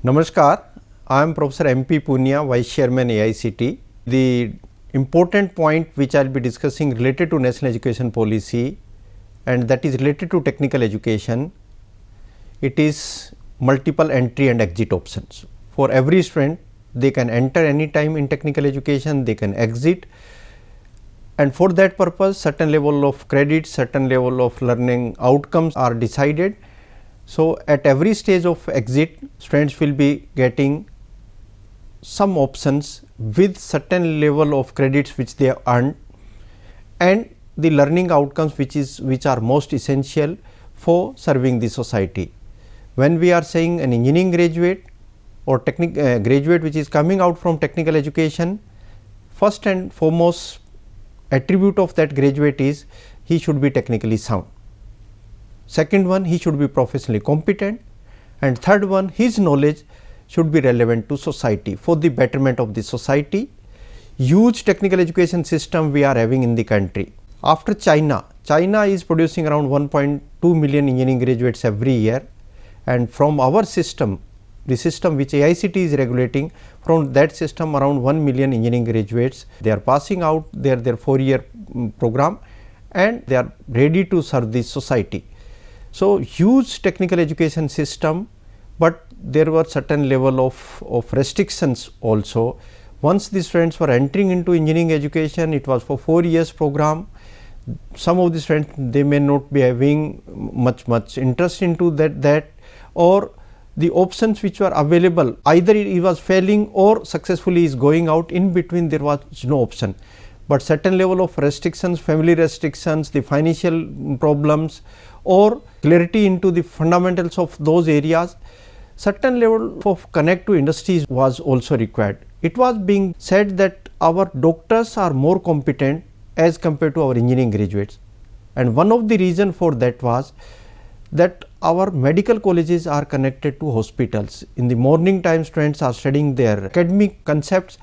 Namaskar, I am Professor MP Punia, Vice Chairman AICT. The important point which I will be discussing related to national education policy, and that is related to technical education. It is multiple entry and exit options. For every student, they can enter any time in technical education, they can exit, and for that purpose certain level of credit, certain level of learning outcomes are decided. So, at every stage of exit, students will be getting some options with certain level of credits which they have earned, and the learning outcomes which are most essential for serving the society. When we are saying an engineering graduate or graduate which is coming out from technical education, first and foremost attribute of that graduate is he should be technically sound. Second one, he should be professionally competent, and third one, his knowledge should be relevant to society for the betterment of the society. Huge technical education system we are having in the country. After China is producing around 1.2 million engineering graduates every year, and from our system, the system which AICT is regulating, from that system around 1 million engineering graduates, they are passing out their 4-year program and they are ready to serve the society. So, huge technical education system, but there were certain level of restrictions also. Once the students were entering into engineering education, it was for 4 years program. Some of the students, they may not be having much interest into that, or the options which were available, either he was failing or successfully is going out. In between there was no option, but certain level of restrictions, family restrictions, the financial problems, or clarity into the fundamentals of those areas, certain level of connect to industries was also required. It was being said that our doctors are more competent as compared to our engineering graduates, and one of the reason for that was that our medical colleges are connected to hospitals. In the morning time, students are studying their academic concepts,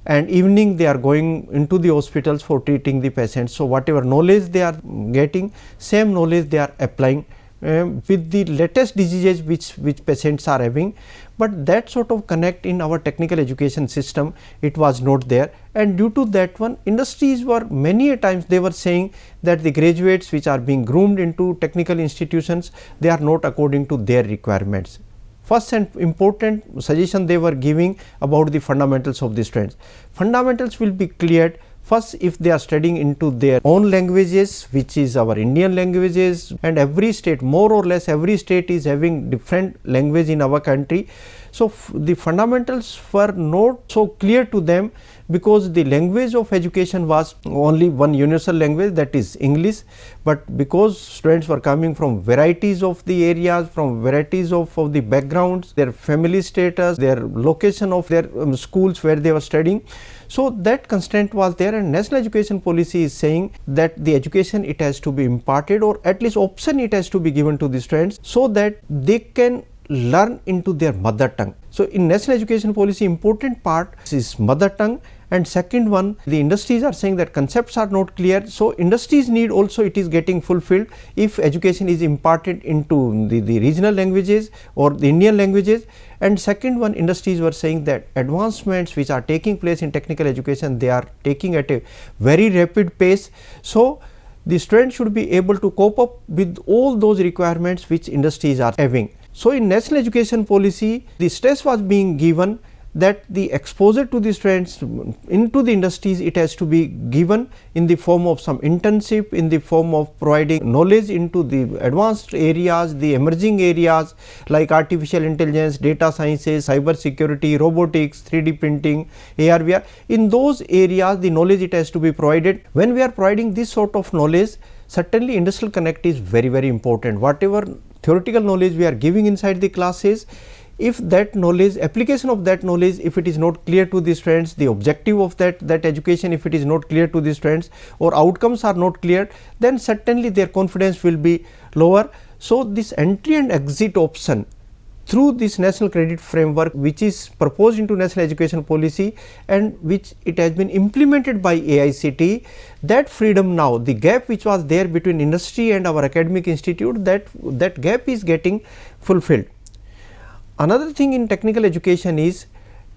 and evening they are going into the hospitals for treating the patients. So, whatever knowledge they are getting, same knowledge they are applying with the latest diseases which patients are having, but that sort of connect in our technical education system, it was not there, and due to that one, industries were many a times they were saying that the graduates which are being groomed into technical institutions, they are not according to their requirements. First and important suggestion they were giving about the fundamentals of the students. Fundamentals will be cleared first if they are studying into their own languages, which is our Indian languages, and every state, more or less every state is having different language in our country. So, the fundamentals were not so clear to them, because the language of education was only one universal language, that is English, but because students were coming from varieties of the areas, from varieties of the backgrounds, their family status, their location of their schools where they were studying. So, that constraint was there, and national education policy is saying that the education it has to be imparted, or at least option it has to be given to the students, so that they can learn into their mother tongue. So, in national education policy, important part is mother tongue, and second one, the industries are saying that concepts are not clear. So, industries need also it is getting fulfilled if education is imparted into the regional languages or the Indian languages. And second one, industries were saying that advancements which are taking place in technical education, they are taking at a very rapid pace. So, the students should be able to cope up with all those requirements which industries are having. So, in national education policy, the stress was being given that the exposure to the students into the industries, it has to be given in the form of some internship, in the form of providing knowledge into the advanced areas, the emerging areas like artificial intelligence, data sciences, cyber security, robotics, 3D printing, AR, VR. In those areas, the knowledge it has to be provided. When we are providing this sort of knowledge, certainly industrial connect is very important. Whatever theoretical knowledge we are giving inside the classes, if that knowledge, application of that knowledge, if it is not clear to the students, the objective of that education, if it is not clear to the students, or outcomes are not clear, then certainly their confidence will be lower. So, this entry and exit option through this national credit framework, which is proposed into national education policy and which it has been implemented by AICT, that freedom now, the gap which was there between industry and our academic institute, that gap is getting fulfilled. Another thing in technical education is,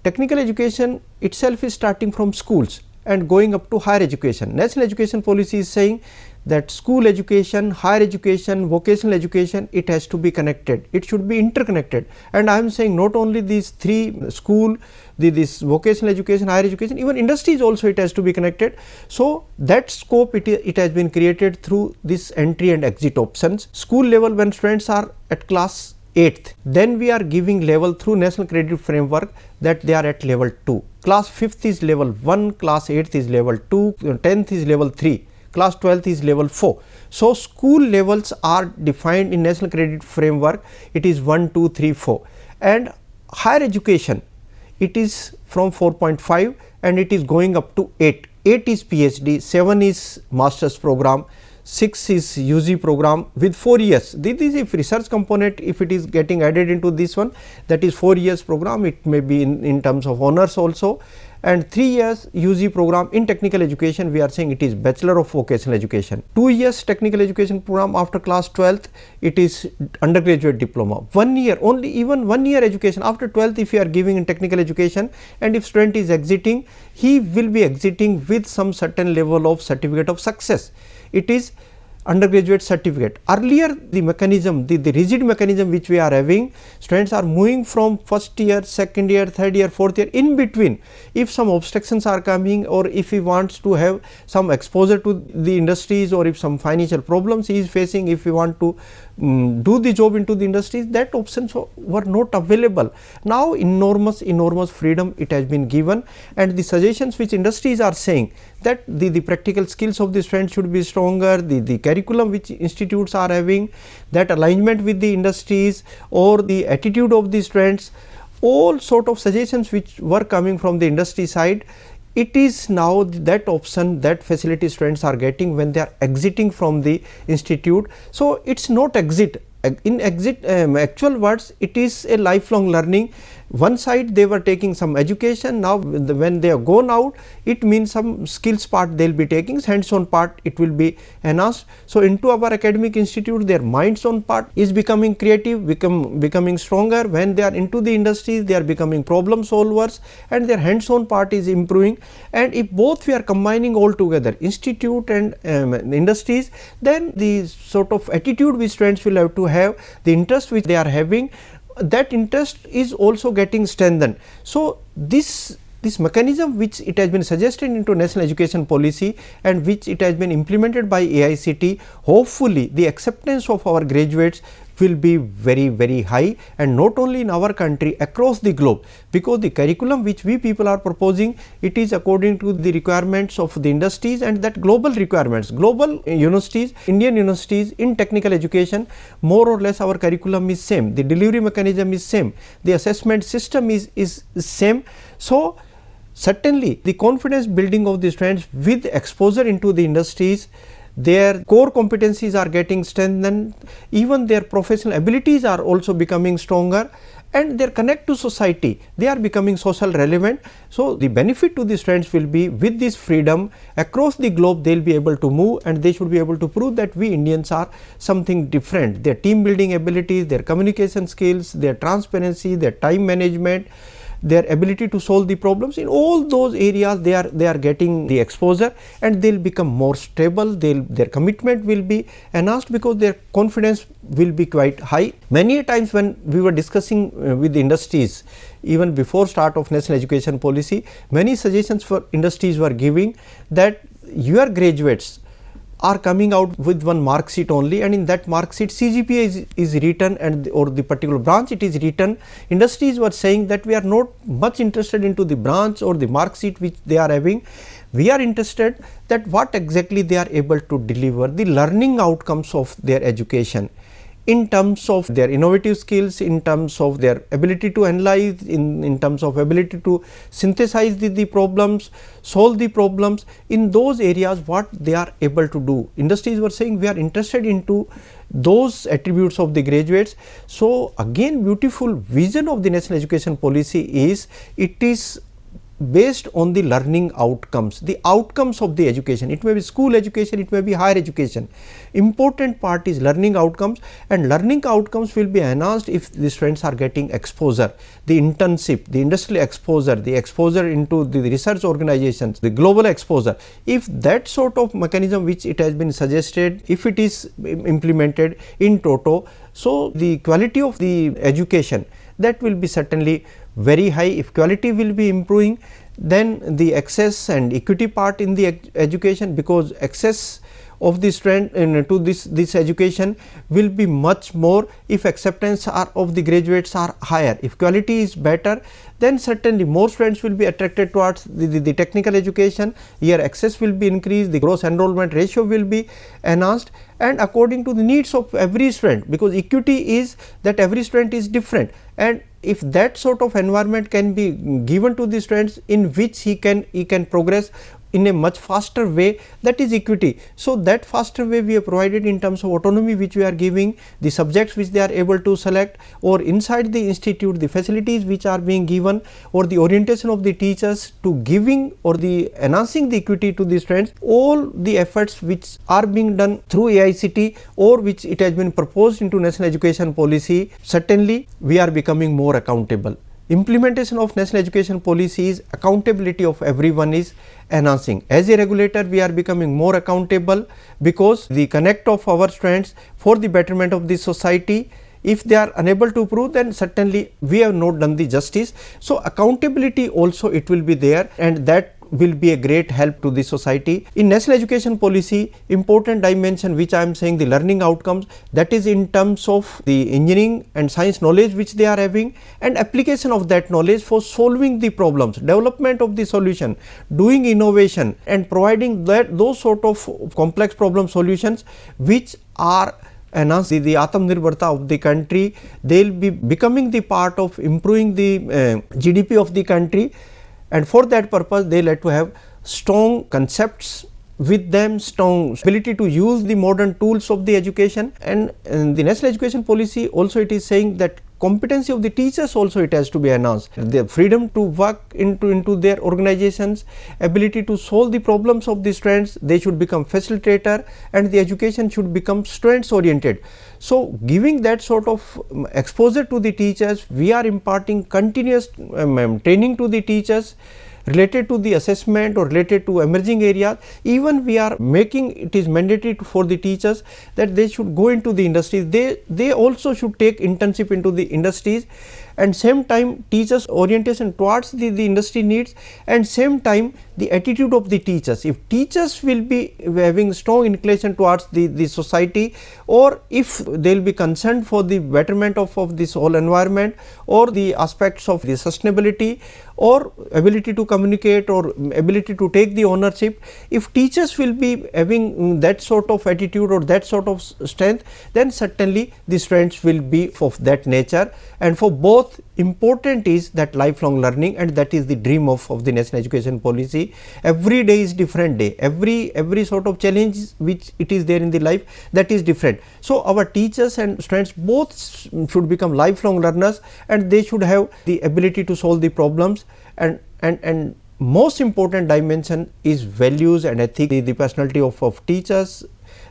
technical education itself is starting from schools and going up to higher education. National education policy is saying that school education, higher education, vocational education, it has to be connected, it should be interconnected. And I am saying not only these three, school, this vocational education, higher education, even industries also it has to be connected. So that scope it has been created through this entry and exit options. School level, when students are at class 8th, then we are giving level through National Credit Framework that they are at level 2. Class 5th is level 1, class 8th is level 2, 10th is level 3, class 12th is level 4. So school levels are defined in National Credit Framework, it is 1, 2, 3, 4. And higher education, it is from 4.5 and it is going up to 8. 8 is PhD, 7 is master's program, 6 is UG program with 4 years. This is if research component, if it is getting added into this one, that is 4 years program, it may be in terms of honors also. And 3 years UG program in technical education, we are saying it is Bachelor of Vocational Education. 2 years technical education program after class 12th, it is undergraduate diploma. 1 year, only even 1 year education after 12th, if you are giving in technical education, and if student is exiting, he will be exiting with some certain level of certificate of success. It is undergraduate certificate. Earlier the mechanism, the rigid mechanism which we are having, students are moving from first year, second year, third year, fourth year. In between, if some obstructions are coming, or if he wants to have some exposure to the industries, or if some financial problems he is facing, if he want to do the job into the industries, that options were not available. Now enormous freedom it has been given, and the suggestions which industries are saying that the practical skills of the students should be stronger, the curriculum which institutes are having, that alignment with the industries or the attitude of the students, all sort of suggestions which were coming from the industry side, it is now that option, that facility students are getting when they are exiting from the institute. So it is not exit. In exit actual words, it is a lifelong learning. One side they were taking some education, now when they are gone out, it means some skills part they will be taking, hands on part it will be enhanced. So into our academic institute, their minds on part is becoming creative, becoming stronger. When they are into the industries, they are becoming problem solvers, and their hands on part is improving. And if both we are combining all together, institute and industries, then the sort of attitude which students will have to have, the interest which they are having, that interest is also getting strengthened. So this mechanism which it has been suggested into National Education Policy and which it has been implemented by AICT, hopefully the acceptance of our graduates will be very high, and not only in our country, across the globe, because the curriculum which we people are proposing, it is according to the requirements of the industries and that global requirements. Global universities, Indian universities in technical education, more or less our curriculum is same, the delivery mechanism is same, the assessment system is same. So certainly the confidence building of the students with exposure into the industries, their core competencies are getting strengthened, even their professional abilities are also becoming stronger, and their connect to society, they are becoming social relevant. So the benefit to the students will be, with this freedom across the globe, they will be able to move, and they should be able to prove that we Indians are something different. Their team building abilities, their communication skills, their transparency, their time management, their ability to solve the problems, in all those areas they are getting the exposure, and they will become more stable, their commitment will be enhanced, because their confidence will be quite high. Many times when we were discussing with the industries, even before start of National Education Policy, many suggestions for industries were giving that your graduates are coming out with one mark sheet only, and in that mark sheet CGPA is written, and or the particular branch it is written. Industries were saying that we are not much interested into the branch or the mark sheet which they are having. We are interested that what exactly they are able to deliver, the learning outcomes of their education, in terms of their innovative skills, in terms of their ability to analyze, in terms of ability to synthesize the problems, solve the problems, in those areas what they are able to do. Industries were saying we are interested into those attributes of the graduates. So again, beautiful vision of the National Education Policy is, it is based on the learning outcomes, the outcomes of the education. It may be school education, it may be higher education. Important part is learning outcomes, and learning outcomes will be enhanced if the students are getting exposure, the internship, the industrial exposure, the exposure into the research organizations, the global exposure. If that sort of mechanism which it has been suggested, if it is implemented in toto, so the quality of the education, that will be certainly very high. If quality will be improving, then the access and equity part in the education, because access of the student to this education will be much more if acceptance of the graduates are higher. If quality is better, then certainly more students will be attracted towards the technical education. Here access will be increased, the gross enrollment ratio will be enhanced, and according to the needs of every student, because equity is that every student is different, and if that sort of environment can be given to the students in which he can progress in a much faster way, that is equity. So that faster way we have provided in terms of autonomy which we are giving, the subjects which they are able to select, or inside the institute the facilities which are being given, or the orientation of the teachers to giving or the enhancing the equity to the students. All the efforts which are being done through AICT or which it has been proposed into national education policy, certainly we are becoming more accountable. Implementation of national education policy is accountability of everyone is enhancing. As a regulator, we are becoming more accountable, because the connect of our students for the betterment of the society, if they are unable to prove, then certainly we have not done the justice. So accountability also it will be there, and that will be a great help to the society. In national education policy, important dimension which I am saying, the learning outcomes, that is in terms of the engineering and science knowledge which they are having, and application of that knowledge for solving the problems, development of the solution, doing innovation, and providing those sort of complex problem solutions which are enhance the Atmanirbharta of the country. They will be becoming the part of improving the GDP of the country, and for that purpose they like to have strong concepts with them, strong ability to use the modern tools of the education. And the national education policy also it is saying that competency of the teachers also it has to be enhanced, their freedom to work into their organizations, ability to solve the problems of the students, they should become facilitator, and the education should become students oriented. So giving that sort of exposure to the teachers, we are imparting continuous training to the teachers related to the assessment or related to emerging areas. Even we are making it is mandatory for the teachers that they should go into the industries, they also should take internship into the industries, and same time teachers orientation towards the industry needs, and same time the attitude of the teachers. If teachers will be having strong inclination towards the society, or if they will be concerned for the betterment of this whole environment, or the aspects of the sustainability, or ability to communicate, or ability to take the ownership, if teachers will be having that sort of attitude or that sort of strength, then certainly the students will be of that nature. And for both, important is that lifelong learning, and that is the dream of the national education policy. Every day is different day, every sort of challenge which it is there in the life, that is different. So our teachers and students both should become lifelong learners, and they should have the ability to solve the problems, and most important dimension is values and ethics, the personality of teachers,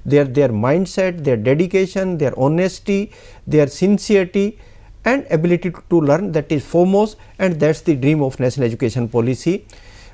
their mindset, their dedication, their honesty, their sincerity, and ability to learn, that is foremost, and that is the dream of national education policy.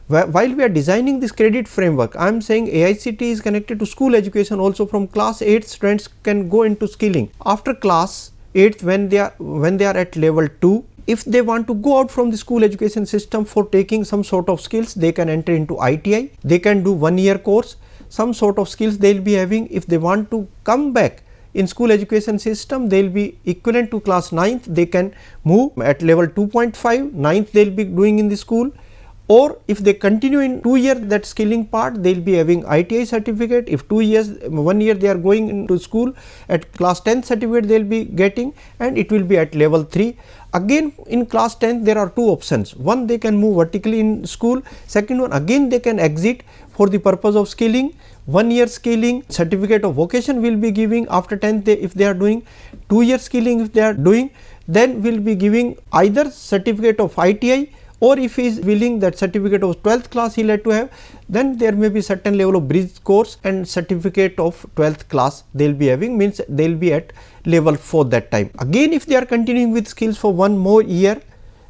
While we are designing this credit framework, I am saying AICT is connected to school education also. From class 8 students can go into skilling. After class 8, when they are at level 2, if they want to go out from the school education system for taking some sort of skills, they can enter into ITI, they can do 1-year course, some sort of skills they will be having. If they want to come back in school education system, they will be equivalent to class 9th, they can move at level 2.5, 9th they will be doing in the school, or if they continue in 2 year that skilling part, they will be having ITI certificate. If 2 years, 1 year they are going into school, at class 10th certificate they will be getting, and it will be at level 3. Again in class 10th there are two options, one they can move vertically in school, second one again they can exit for the purpose of skilling. 1 year skilling certificate of vocation will be giving after 10th if they are doing, 2 year skilling if they are doing, then will be giving either certificate of ITI or if he is willing that certificate of 12th class he like to have, then there may be certain level of bridge course and certificate of 12th class they will be having, means they will be at level 4 that time. Again if they are continuing with skills for one more year,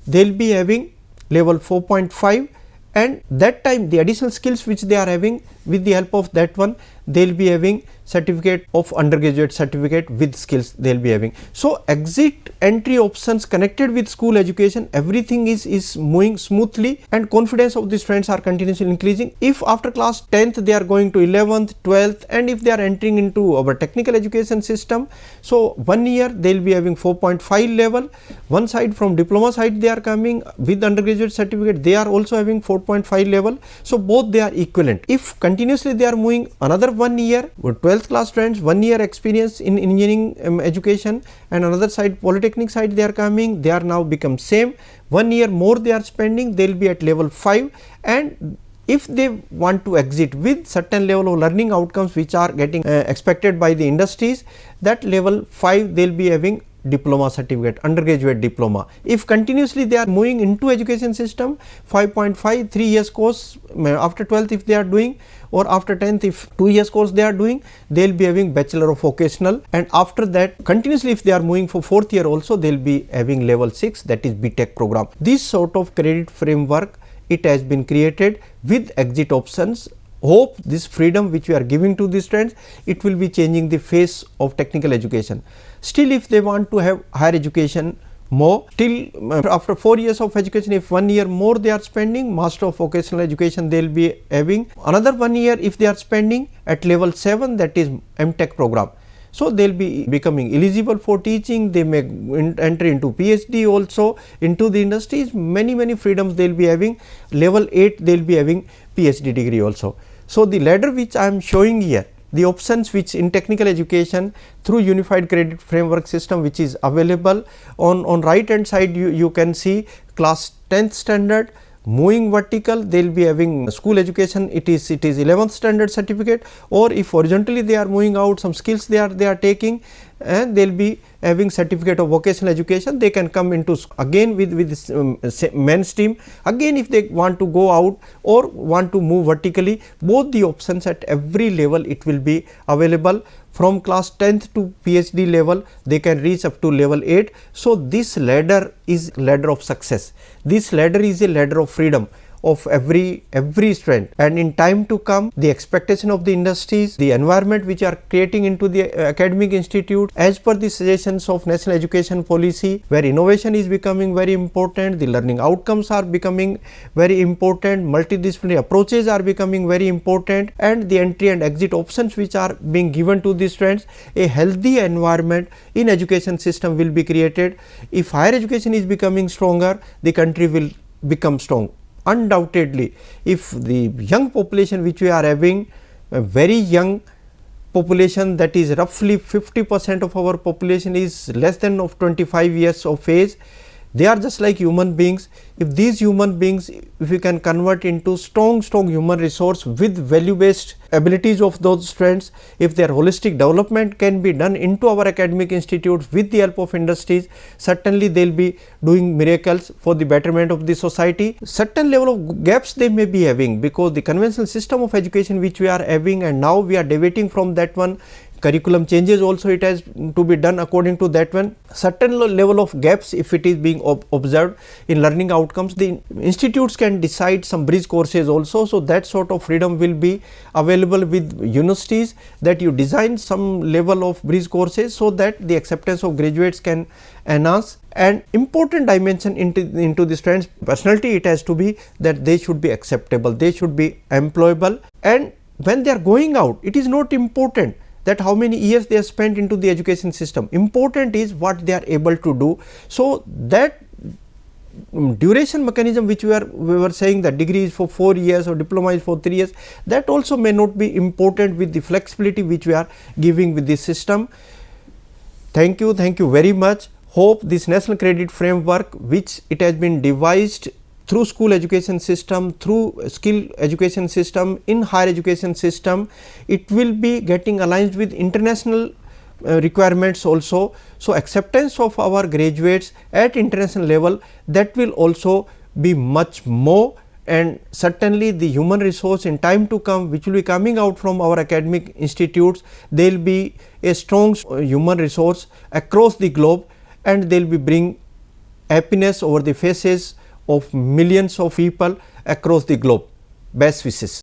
they will be having level 4.5, and that time the additional skills which they are having, with the help of that one they will be having certificate of undergraduate certificate with skills they will be having. So, exit entry options connected with school education, everything is moving smoothly and confidence of the students are continuously increasing. If after class 10th they are going to 11th, 12th, and if they are entering into our technical education system, so 1 year they will be having 4.5 level, one side from diploma side they are coming with undergraduate certificate, they are also having 4.5 level. So, both they are equivalent. If continuously they are moving another 1 year with 12th class students, 1 year experience in engineering education, and another side polytechnic side they are coming, they are now become same, 1 year more they are spending, they will be at level 5, and if they want to exit with certain level of learning outcomes which are getting expected by the industries, that level 5 they will be having diploma certificate, undergraduate diploma. If continuously they are moving into education system, 5.5 3 years course after 12th if they are doing, or after 10th if 2 years course they are doing, they will be having bachelor of vocational, and after that continuously if they are moving for 4th year also they will be having level 6, that is B.Tech program. This sort of credit framework it has been created with exit options. Hope this freedom which we are giving to the students, it will be changing the face of technical education. Still if they want to have higher education more, till after 4 years of education, if 1 year more they are spending, master of vocational education they will be having another 1 year if they are spending at level 7, that is M.Tech program. So, they will be becoming eligible for teaching, they may enter into PhD also into the industries, many freedoms they will be having. Level 8 they will be having PhD degree also. So, the ladder which I am showing here, the options which in technical education through unified credit framework system which is available on right hand side, you can see class 10th standard, moving vertical they will be having school education, it is 11th standard certificate, or if horizontally they are moving out some skills they are taking, and they will be having certificate of vocational education, they can come into again with this mainstream. Again if they want to go out or want to move vertically, both the options at every level it will be available. From class 10th to PhD level they can reach up to level 8. So, this ladder is ladder of success, this ladder is a ladder of freedom of every student, and in time to come the expectation of the industries, the environment which are creating into the academic institute as per the suggestions of national education policy, where innovation is becoming very important, the learning outcomes are becoming very important, multidisciplinary approaches are becoming very important, and the entry and exit options which are being given to the students, a healthy environment in education system will be created. If higher education is becoming stronger, the country will become strong. Undoubtedly, if the young population which we are having, a very young population, that is roughly 50% of our population is less than of 25 years of age, they are just like human beings. If these human beings, if we can convert into strong human resource with value based abilities of those students, if their holistic development can be done into our academic institutes with the help of industries, certainly they will be doing miracles for the betterment of the society. Certain level of gaps they may be having, because the conventional system of education which we are having, and now we are deviating from that one, curriculum changes also it has to be done according to that one. Certain level of gaps if it is being observed in learning outcomes, the institutes can decide some bridge courses also. So, that sort of freedom will be available with universities, that you design some level of bridge courses so that the acceptance of graduates can enhance. And important dimension into the students' personality, it has to be that they should be acceptable, they should be employable, and when they are going out, it is not important that how many years they have spent into the education system, important is what they are able to do. So, that duration mechanism which we were saying that degree is for 4 years or diploma is for 3 years, that also may not be important with the flexibility which we are giving with this system. Thank you very much. Hope this national credit framework which it has been devised through school education system, through skill education system, in higher education system, it will be getting aligned with international requirements also. So, acceptance of our graduates at international level, that will also be much more, and certainly the human resource in time to come which will be coming out from our academic institutes, they will be a strong human resource across the globe, and they will be bring happiness over the faces of millions of people across the globe. Best wishes.